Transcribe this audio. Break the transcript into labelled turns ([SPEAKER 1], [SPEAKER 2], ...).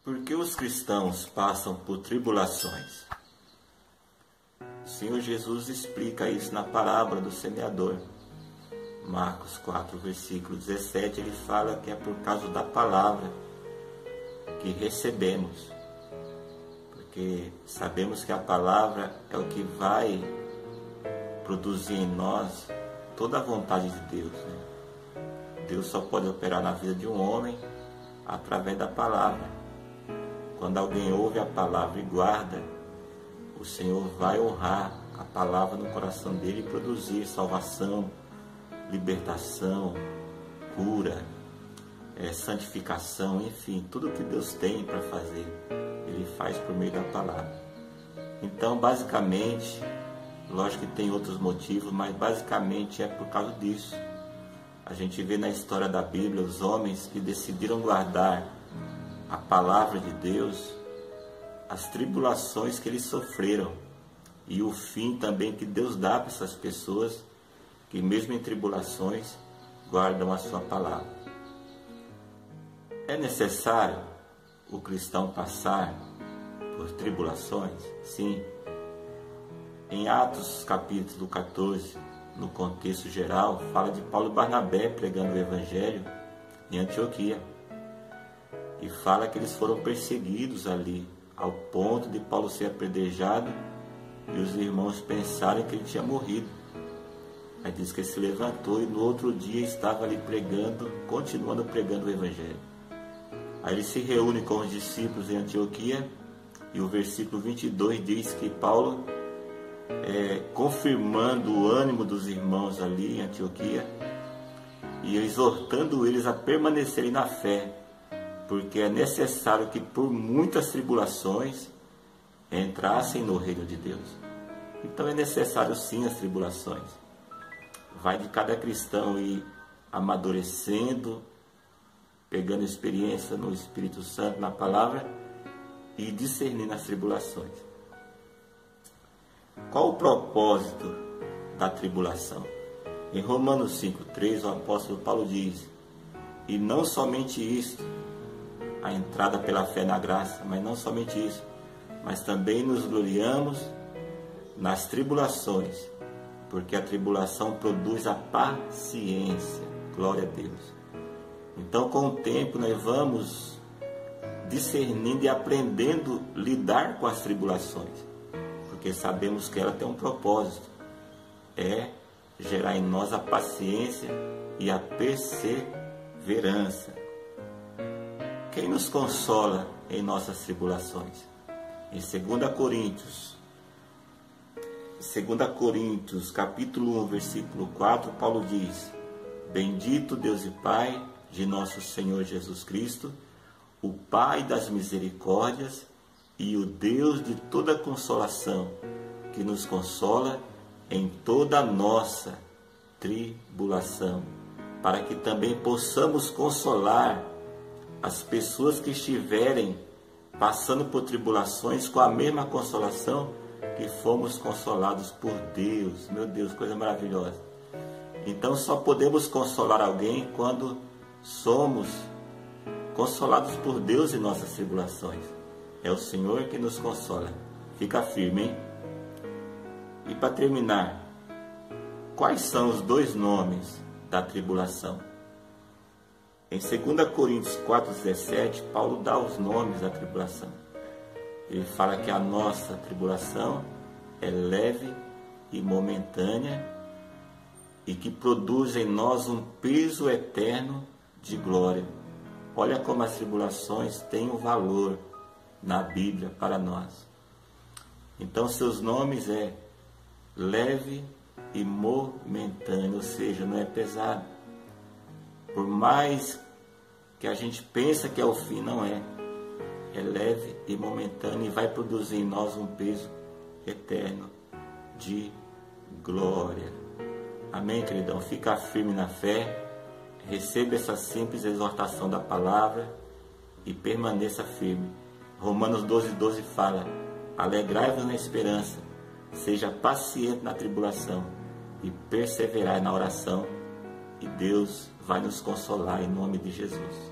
[SPEAKER 1] Por que os cristãos passam por tribulações? O Senhor Jesus explica isso na parábola do semeador. Marcos 4, versículo 17, ele fala que é por causa da palavra que recebemos. Porque sabemos que a palavra é o que vai produzir em nós toda a vontade de Deus, né? Deus só pode operar na vida de um homem através da palavra. Quando alguém ouve a palavra e guarda, o Senhor vai honrar a palavra no coração dele e produzir salvação, libertação, cura, santificação, enfim, tudo que Deus tem para fazer, Ele faz por meio da palavra. Então, basicamente, lógico que tem outros motivos, mas basicamente é por causa disso. A gente vê na história da Bíblia os homens que decidiram guardar a palavra de Deus, as tribulações que eles sofreram e o fim também que Deus dá para essas pessoas que mesmo em tribulações guardam a sua palavra. É necessário o cristão passar por tribulações? Sim. Em Atos capítulo 14, no contexto geral, fala de Paulo e Barnabé pregando o Evangelho em Antioquia. E fala que eles foram perseguidos ali, ao ponto de Paulo ser apedrejado e os irmãos pensarem que ele tinha morrido. Aí diz que ele se levantou e no outro dia estava ali pregando, continuando pregando o Evangelho. Aí ele se reúne com os discípulos em Antioquia e o versículo 22 diz que Paulo, confirmando o ânimo dos irmãos ali em Antioquia e exortando eles a permanecerem na fé, porque é necessário que por muitas tribulações entrassem no reino de Deus. Então é necessário sim as tribulações. Vai de cada cristão ir amadurecendo, pegando experiência no Espírito Santo, na palavra, e discernindo as tribulações. Qual o propósito da tribulação? Em Romanos 5,3, o apóstolo Paulo diz: e não somente isto, a entrada pela fé na graça, mas não somente isso, mas também nos gloriamos nas tribulações, porque a tribulação produz a paciência. Glória a Deus. Então, com o tempo, nós vamos discernindo e aprendendo a lidar com as tribulações, porque sabemos que ela tem um propósito, é gerar em nós a paciência e a perseverança. Quem nos consola em nossas tribulações? Em 2 Coríntios, capítulo 1, versículo 4, Paulo diz: bendito Deus e Pai de nosso Senhor Jesus Cristo, o Pai das misericórdias e o Deus de toda consolação, que nos consola em toda a nossa tribulação, para que também possamos consolar as pessoas que estiverem passando por tribulações com a mesma consolação que fomos consolados por Deus. Meu Deus, coisa maravilhosa. Então só podemos consolar alguém quando somos consolados por Deus em nossas tribulações. É o Senhor que nos consola. Fica firme, hein? E para terminar, quais são os dois nomes da tribulação? Em 2 Coríntios 4,17, Paulo dá os nomes da tribulação. Ele fala que a nossa tribulação é leve e momentânea e que produz em nós um peso eterno de glória. Olha como as tribulações têm um valor na Bíblia para nós. Então, seus nomes é leve e momentâneo, ou seja, não é pesado. Por mais que a gente pensa que é o fim, não é. É leve e momentâneo e vai produzir em nós um peso eterno de glória. Amém, queridão? Fica firme na fé, receba essa simples exortação da palavra e permaneça firme. Romanos 12,12 fala: alegrai-vos na esperança, seja paciente na tribulação e perseverai na oração, e Deus vai nos consolar em nome de Jesus.